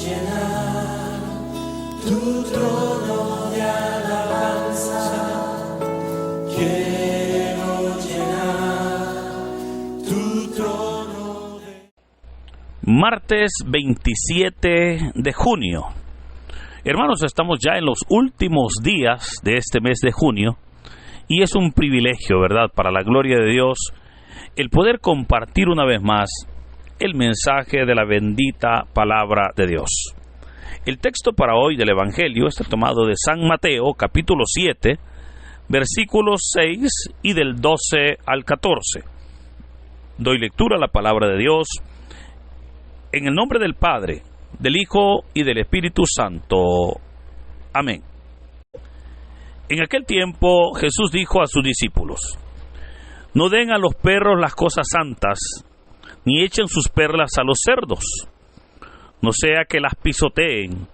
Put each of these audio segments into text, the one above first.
llenar tu trono de alabanza. Quiero llenar tu trono de... Martes 27 de junio. Hermanos, estamos ya en los últimos días de este mes de junio y es un privilegio, ¿verdad?, para la gloria de Dios, el poder compartir una vez más el mensaje de la bendita palabra de Dios. El texto para hoy del Evangelio está tomado de San Mateo, capítulo 7, versículos 6 y del 12 al 14. Doy lectura a la palabra de Dios en el nombre del Padre, del Hijo y del Espíritu Santo. Amén. En aquel tiempo Jesús dijo a sus discípulos: no den a los perros las cosas santas, ni echen sus perlas a los cerdos, no sea que las pisoteen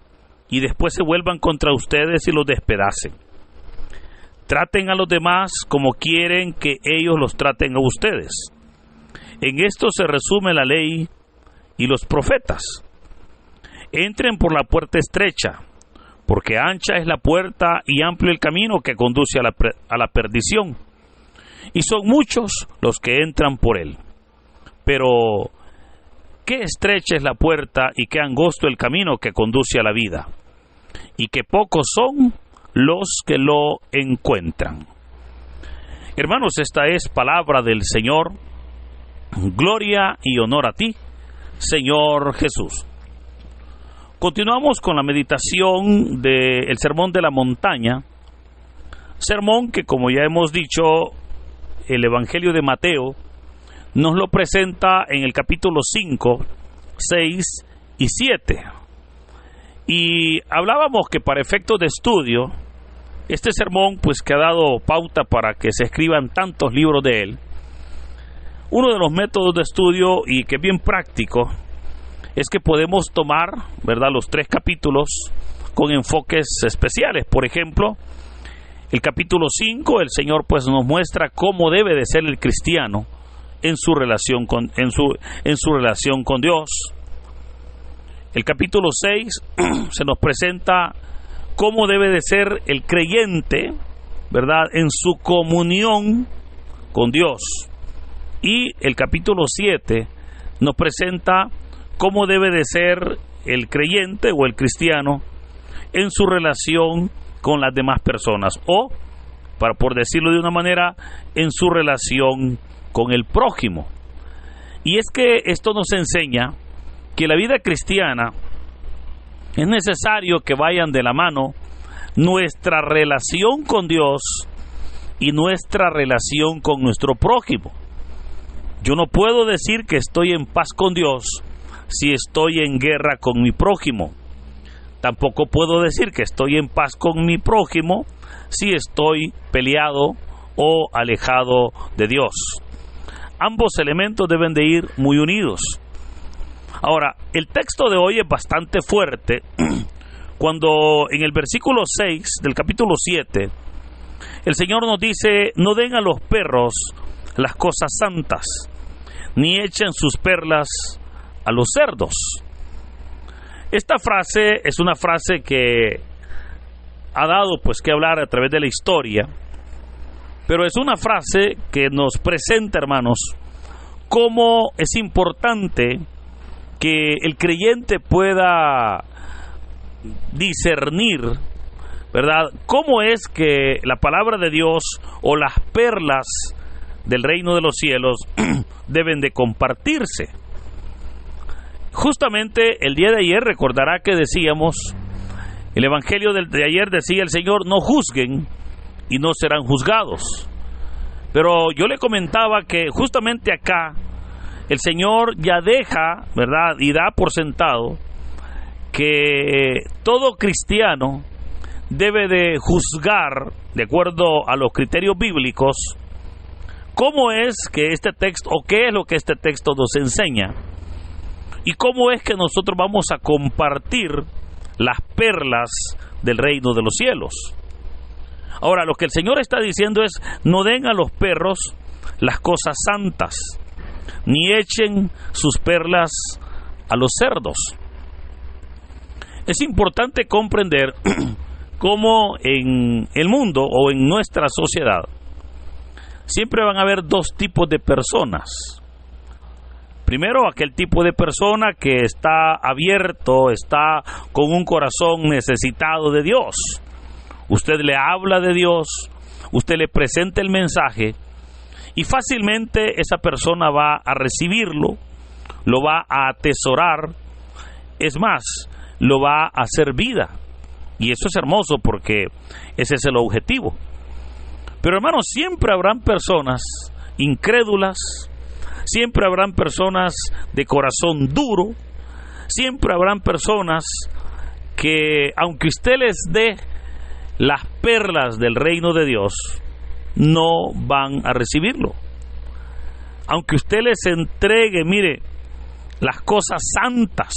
y después se vuelvan contra ustedes y los despedacen. Traten a los demás como quieren que ellos los traten a ustedes. En esto se resume la ley y los profetas. Entren por la puerta estrecha, porque ancha es la puerta y amplio el camino que conduce a la perdición, y son muchos los que entran por él. Pero qué estrecha es la puerta y qué angosto el camino que conduce a la vida, y qué pocos son los que lo encuentran. Hermanos, esta es palabra del Señor. Gloria y honor a ti, Señor Jesús. Continuamos con la meditación del Sermón de la Montaña, sermón que, como ya hemos dicho, el Evangelio de Mateo nos lo presenta en el capítulo 5, 6 y 7. Y hablábamos que para efectos de estudio, este sermón, pues que ha dado pauta para que se escriban tantos libros de él, uno de los métodos de estudio y que es bien práctico, es que podemos tomar, ¿verdad?, los 3 capítulos con enfoques especiales. Por ejemplo, el capítulo 5, el Señor pues nos muestra cómo debe de ser el cristiano en su relación con Dios. El capítulo 6 se nos presenta cómo debe de ser el creyente, ¿verdad?, en su comunión con Dios. Y el capítulo 7 nos presenta cómo debe de ser el creyente o el cristiano en su relación con las demás personas, o, por decirlo de una manera, en su relación con el prójimo. Y es que esto nos enseña que la vida cristiana es necesario que vayan de la mano nuestra relación con Dios y nuestra relación con nuestro prójimo. Yo no puedo decir que estoy en paz con Dios si estoy en guerra con mi prójimo. Tampoco puedo decir que estoy en paz con mi prójimo si estoy peleado o alejado de Dios. Ambos elementos deben de ir muy unidos. Ahora, el texto de hoy es bastante fuerte cuando en el versículo 6 del capítulo 7 el Señor nos dice: no den a los perros las cosas santas, ni echen sus perlas a los cerdos. Esta frase es una frase que ha dado pues que hablar a través de la historia, pero es una frase que nos presenta, hermanos, cómo es importante que el creyente pueda discernir, ¿verdad?, cómo es que la palabra de Dios o las perlas del reino de los cielos deben de compartirse. Justamente el día de ayer, recordará que decíamos, el Evangelio de ayer decía el Señor: no juzguen y no serán juzgados. Pero yo le comentaba que justamente acá el Señor ya deja, ¿verdad?, y da por sentado que todo cristiano debe de juzgar de acuerdo a los criterios bíblicos cómo es que este texto, o qué es lo que este texto nos enseña, y cómo es que nosotros vamos a compartir las perlas del reino de los cielos. Ahora, lo que el Señor está diciendo es: no den a los perros las cosas santas, ni echen sus perlas a los cerdos. Es importante comprender cómo en el mundo o en nuestra sociedad siempre van a haber dos tipos de personas. Primero, aquel tipo de persona que está abierto, está con un corazón necesitado de Dios. Usted le habla de Dios, usted le presenta el mensaje y fácilmente esa persona va a recibirlo, lo va a atesorar, es más, lo va a hacer vida. Y eso es hermoso porque ese es el objetivo. Pero hermanos, siempre habrán personas incrédulas, siempre habrán personas de corazón duro, siempre habrán personas que, aunque usted les dé las perlas del reino de Dios, no van a recibirlo. Aunque usted les entregue, mire, las cosas santas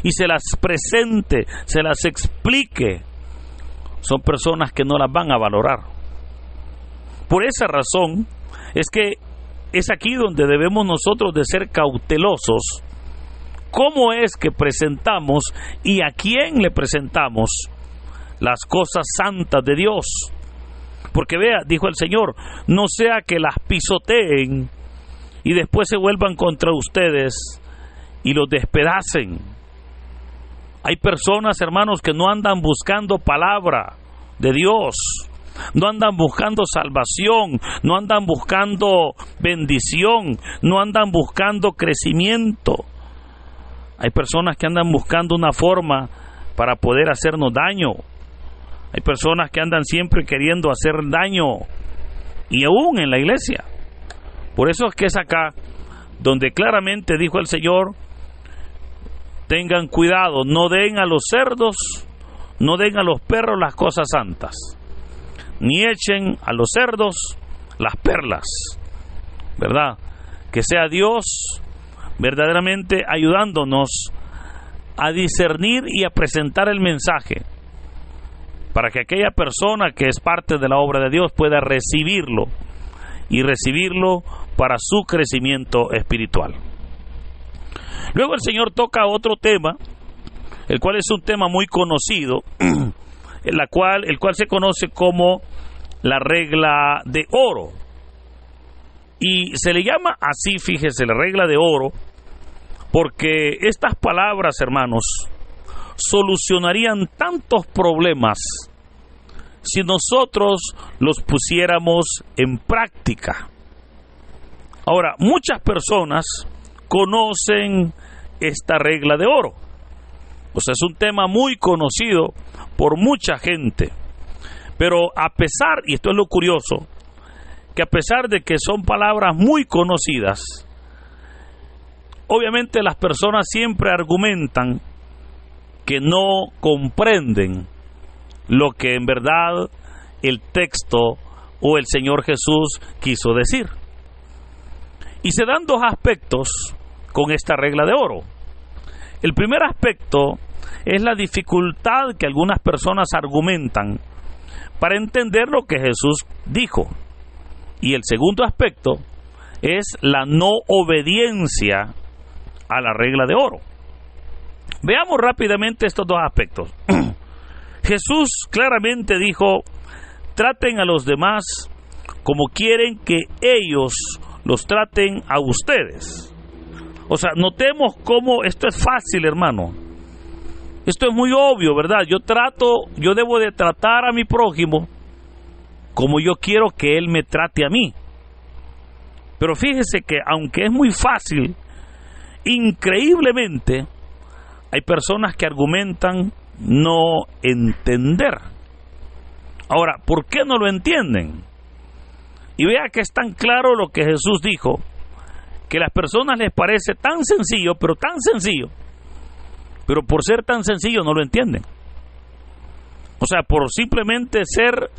y se las presente, se las explique, son personas que no las van a valorar. Por esa razón es que es aquí donde debemos nosotros de ser cautelosos. ¿Cómo es que presentamos y a quién le presentamos las cosas santas de Dios? Porque vea, dijo el Señor, no sea que las pisoteen y después se vuelvan contra ustedes y los despedacen. Hay personas, hermanos, que no andan buscando palabra de Dios, no andan buscando salvación, no andan buscando bendición, no andan buscando crecimiento. Hay personas que andan buscando una forma para poder hacernos daño. Hay personas que andan siempre queriendo hacer daño, y aún en la iglesia. Por eso es que es acá donde claramente dijo el Señor: tengan cuidado, no den a los cerdos, no den a los perros las cosas santas, ni echen a los cerdos las perlas, ¿verdad? Que sea Dios verdaderamente ayudándonos a discernir y a presentar el mensaje, para que aquella persona que es parte de la obra de Dios pueda recibirlo, y recibirlo para su crecimiento espiritual. Luego el Señor toca otro tema, el cual es un tema muy conocido, el cual se conoce como la regla de oro. Y se le llama así, fíjese, la regla de oro, porque estas palabras, hermanos, solucionarían tantos problemas si nosotros los pusiéramos en práctica. Ahora, muchas personas conocen esta regla de oro. O sea, es un tema muy conocido por mucha gente. Pero a pesar, y esto es lo curioso, que a pesar de que son palabras muy conocidas, obviamente las personas siempre argumentan que no comprenden lo que en verdad el texto o el Señor Jesús quiso decir. Y se dan dos aspectos con esta regla de oro. El primer aspecto es la dificultad que algunas personas argumentan para entender lo que Jesús dijo. Y el segundo aspecto es la no obediencia a la regla de oro. Veamos rápidamente estos dos aspectos. Jesús claramente dijo: traten a los demás como quieren que ellos los traten a ustedes. O sea, notemos cómo esto es fácil, hermano. Esto es muy obvio, ¿verdad? Yo debo de tratar a mi prójimo como yo quiero que él me trate a mí. Pero fíjese que aunque es muy fácil, increíblemente hay personas que argumentan no entender. Ahora, ¿por qué no lo entienden? Y vea que es tan claro lo que Jesús dijo, que a las personas les parece tan sencillo, pero por ser tan sencillo no lo entienden. O sea, por simplemente ser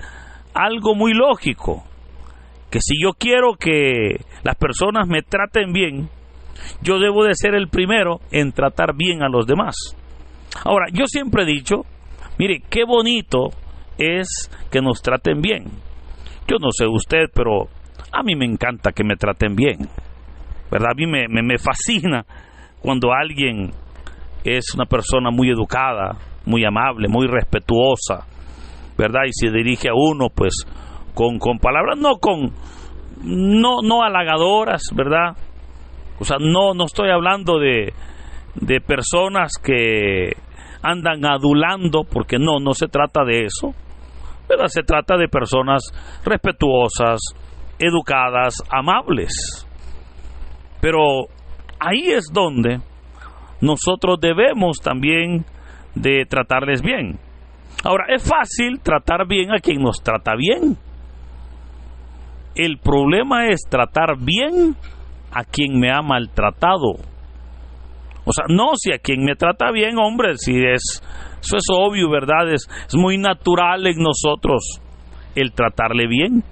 algo muy lógico, que si yo quiero que las personas me traten bien, yo debo de ser el primero en tratar bien a los demás. Ahora, yo siempre he dicho, mire, qué bonito es que nos traten bien. Yo no sé usted, pero a mí me encanta que me traten bien, ¿verdad? A mí me fascina cuando alguien es una persona muy educada, muy amable, muy respetuosa, ¿verdad? Y se dirige a uno, pues, con palabras, no halagadoras, ¿verdad? O sea, no estoy hablando de personas que andan adulando, porque no se trata de eso, ¿verdad? Se trata de personas respetuosas, educadas, amables. Pero ahí es donde nosotros debemos también de tratarles bien. Ahora, es fácil tratar bien a quien nos trata bien. El problema es tratar bien a quien me ha maltratado. O sea, no si a quien me trata bien, hombre, eso es obvio, ¿verdad? Es muy natural en nosotros el tratarle bien.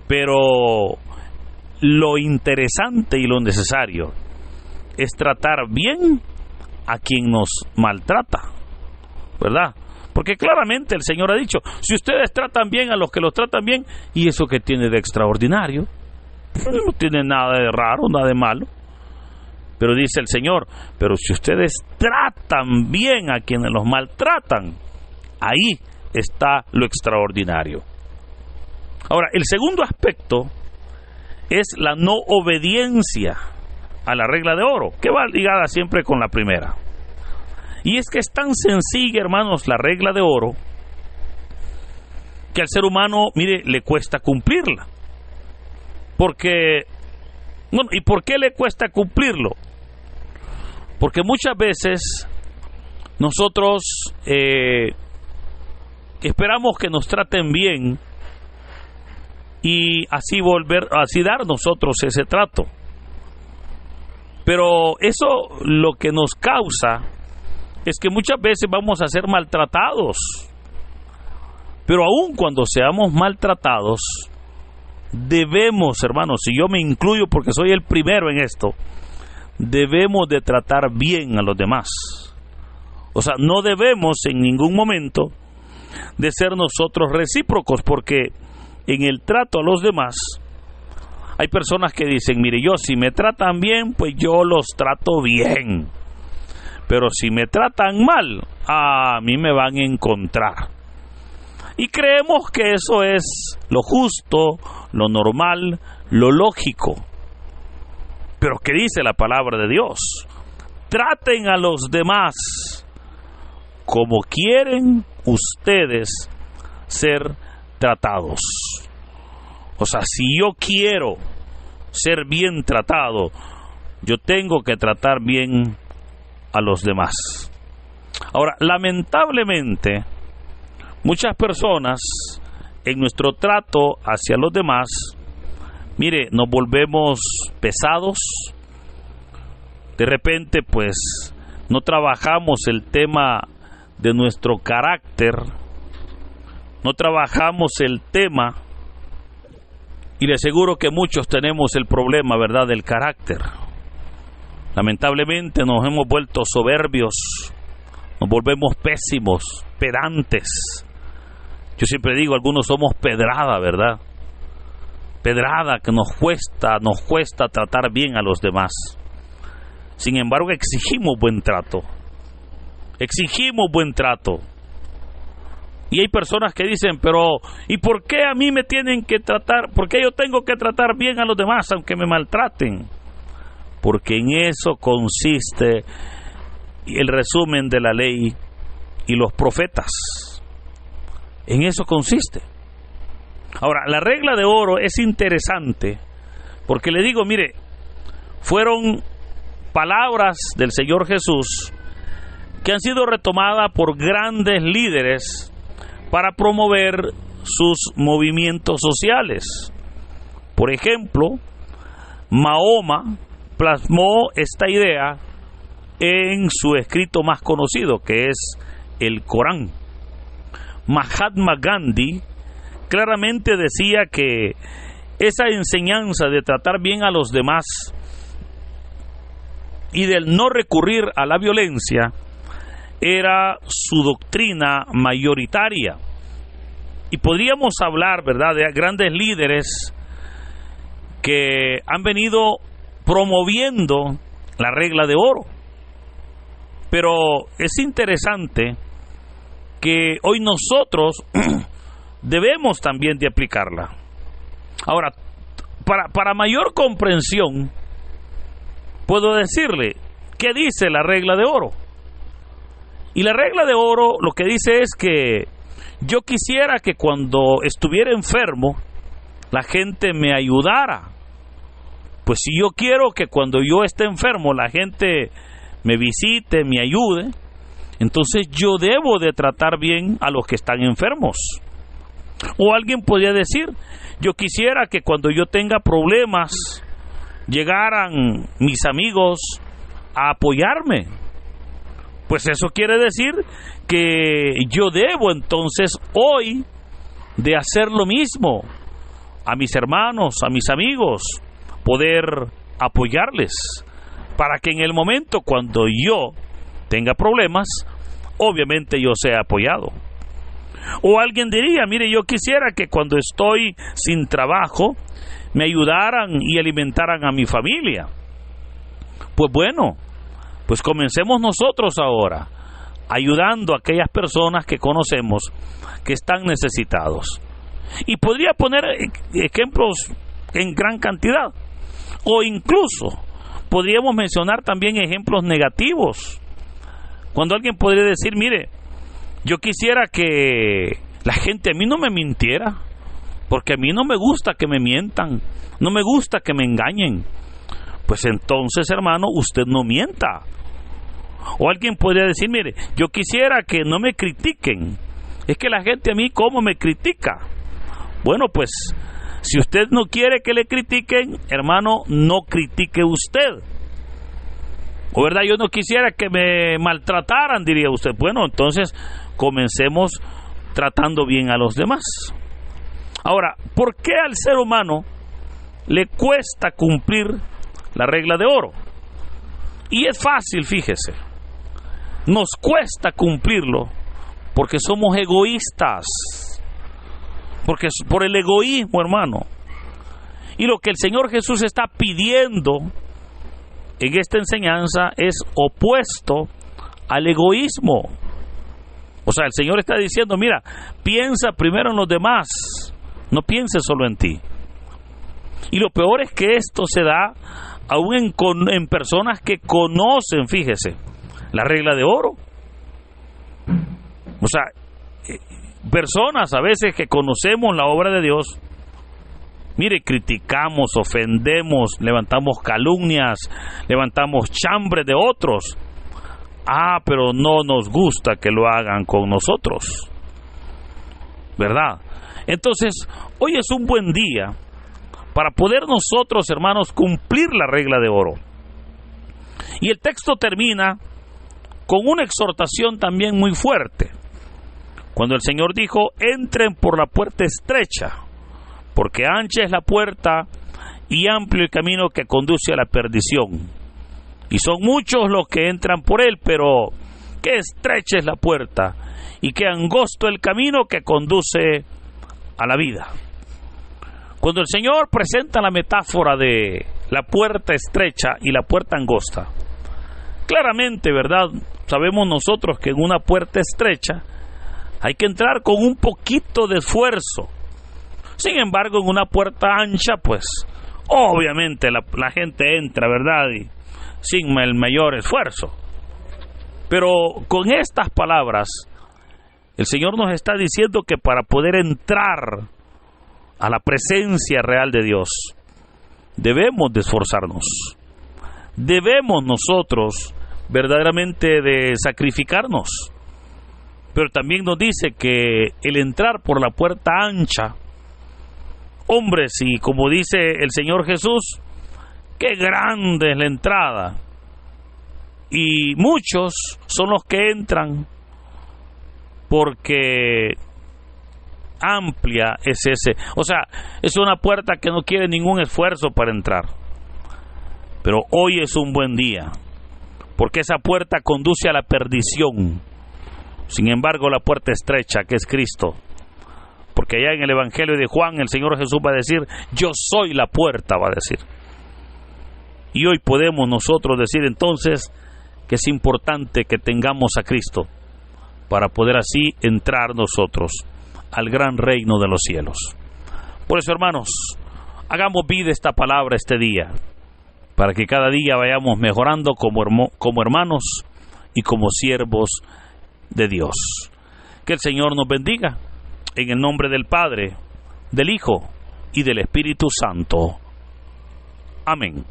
Pero lo interesante y lo necesario es tratar bien a quien nos maltrata, ¿verdad? Porque claramente el Señor ha dicho, si ustedes tratan bien a los que los tratan bien, ¿y eso qué tiene de extraordinario? No tiene nada de raro, nada de malo. Pero dice el Señor, pero si ustedes tratan bien a quienes los maltratan, ahí está lo extraordinario. Ahora, el segundo aspecto es la no obediencia a la regla de oro, que va ligada siempre con la primera. Y es que es tan sencilla, hermanos, la regla de oro, que al ser humano, mire, le cuesta cumplirla. Porque, bueno, ¿y por qué le cuesta cumplirlo? Porque muchas veces nosotros esperamos que nos traten bien y así dar nosotros ese trato. Pero eso lo que nos causa es que muchas veces vamos a ser maltratados. Pero aun cuando seamos maltratados, debemos, hermanos, y yo me incluyo porque soy el primero en esto, debemos de tratar bien a los demás. O sea, no debemos en ningún momento de ser nosotros recíprocos, porque en el trato a los demás hay personas que dicen, mire, yo si me tratan bien, pues yo los trato bien, pero si me tratan mal, a mí me van a encontrar. Y creemos que eso es lo justo, lo normal, lo lógico. Pero ¿qué dice la palabra de Dios? Traten a los demás como quieren ustedes ser tratados. O sea, si yo quiero ser bien tratado, yo tengo que tratar bien a los demás. Ahora, lamentablemente, muchas personas en nuestro trato hacia los demás, mire, nos volvemos pesados. De repente, pues, no trabajamos el tema de nuestro carácter, no trabajamos el tema, y le aseguro que muchos tenemos el problema, ¿verdad?, del carácter. Lamentablemente nos hemos vuelto soberbios, nos volvemos pésimos, pedantes. Yo siempre digo, algunos somos pedrada, ¿verdad? Pedrada, que nos cuesta tratar bien a los demás. Sin embargo, exigimos buen trato. Y hay personas que dicen, pero ¿y por qué a mí me tienen que tratar? ¿Por qué yo tengo que tratar bien a los demás aunque me maltraten? Porque en eso consiste el resumen de la ley y los profetas. En eso consiste. Ahora, la regla de oro es interesante porque le digo, mire, fueron palabras del Señor Jesús que han sido retomadas por grandes líderes para promover sus movimientos sociales. Por ejemplo, Mahoma plasmó esta idea en su escrito más conocido, que es el Corán. Mahatma Gandhi claramente decía que esa enseñanza de tratar bien a los demás y del no recurrir a la violencia era su doctrina mayoritaria. Y podríamos hablar, ¿verdad?, de grandes líderes que han venido promoviendo la regla de oro. Pero es interesante que hoy nosotros debemos también de aplicarla. Ahora, para mayor comprensión, puedo decirle, ¿qué dice la regla de oro? Y la regla de oro lo que dice es que yo quisiera que cuando estuviera enfermo, la gente me ayudara. Pues si yo quiero que cuando yo esté enfermo, la gente me visite, me ayude, entonces yo debo de tratar bien a los que están enfermos. O alguien podría decir, yo quisiera que cuando yo tenga problemas, llegaran mis amigos a apoyarme. Pues eso quiere decir que yo debo entonces hoy de hacer lo mismo a mis hermanos, a mis amigos, poder apoyarles, para que en el momento cuando yo tenga problemas, obviamente yo sea apoyado. O alguien diría, mire, yo quisiera que cuando estoy sin trabajo, me ayudaran y alimentaran a mi familia. Pues bueno, pues comencemos nosotros ahora, ayudando a aquellas personas que conocemos que están necesitados. Y podría poner ejemplos en gran cantidad. O incluso podríamos mencionar también ejemplos negativos. Cuando alguien podría decir, mire, yo quisiera que la gente a mí no me mintiera, porque a mí no me gusta que me mientan, no me gusta que me engañen. Pues entonces, hermano, usted no mienta. O alguien podría decir, mire, yo quisiera que no me critiquen. Es que la gente a mí, ¿cómo me critica? Bueno, pues, si usted no quiere que le critiquen, hermano, no critique usted. O verdad, yo no quisiera que me maltrataran, diría usted. Bueno, entonces, comencemos tratando bien a los demás. Ahora, ¿por qué al ser humano le cuesta cumplir la regla de oro? Y es fácil, fíjese. Nos cuesta cumplirlo porque somos egoístas. Porque es por el egoísmo, hermano. Y lo que el Señor Jesús está pidiendo en esta enseñanza es opuesto al egoísmo. O sea, el Señor está diciendo, mira, piensa primero en los demás, no pienses solo en ti. Y lo peor es que esto se da aún en personas que conocen, fíjese, la regla de oro. O sea, personas a veces que conocemos la obra de Dios, mire, criticamos, ofendemos, levantamos calumnias, levantamos chambres de otros. Pero no nos gusta que lo hagan con nosotros, ¿verdad? Entonces, hoy es un buen día para poder nosotros, hermanos, cumplir la regla de oro. Y el texto termina con una exhortación también muy fuerte. Cuando el Señor dijo, entren por la puerta estrecha, porque ancha es la puerta y amplio el camino que conduce a la perdición. Y son muchos los que entran por él, pero qué estrecha es la puerta y qué angosto el camino que conduce a la vida. Cuando el Señor presenta la metáfora de la puerta estrecha y la puerta angosta, claramente, ¿verdad? Sabemos nosotros que en una puerta estrecha hay que entrar con un poquito de esfuerzo. Sin embargo, en una puerta ancha, pues, obviamente la gente entra, ¿verdad? Y sin el mayor esfuerzo. Pero con estas palabras, el Señor nos está diciendo que para poder entrar a la presencia real de Dios, debemos de esforzarnos. Debemos nosotros verdaderamente de sacrificarnos. Pero también nos dice que el entrar por la puerta ancha, hombres, y como dice el Señor Jesús, qué grande es la entrada. Y muchos son los que entran porque amplia es ese. O sea, es una puerta que no quiere ningún esfuerzo para entrar. Pero hoy es un buen día, porque esa puerta conduce a la perdición. Sin embargo, la puerta estrecha, que es Cristo, porque allá en el Evangelio de Juan, el Señor Jesús va a decir, yo soy la puerta, va a decir. Y hoy podemos nosotros decir entonces que es importante que tengamos a Cristo para poder así entrar nosotros al gran reino de los cielos. Por eso, hermanos, hagamos vida esta palabra este día, para que cada día vayamos mejorando como hermanos y como siervos de Dios. Que el Señor nos bendiga, en el nombre del Padre, del Hijo y del Espíritu Santo. Amén.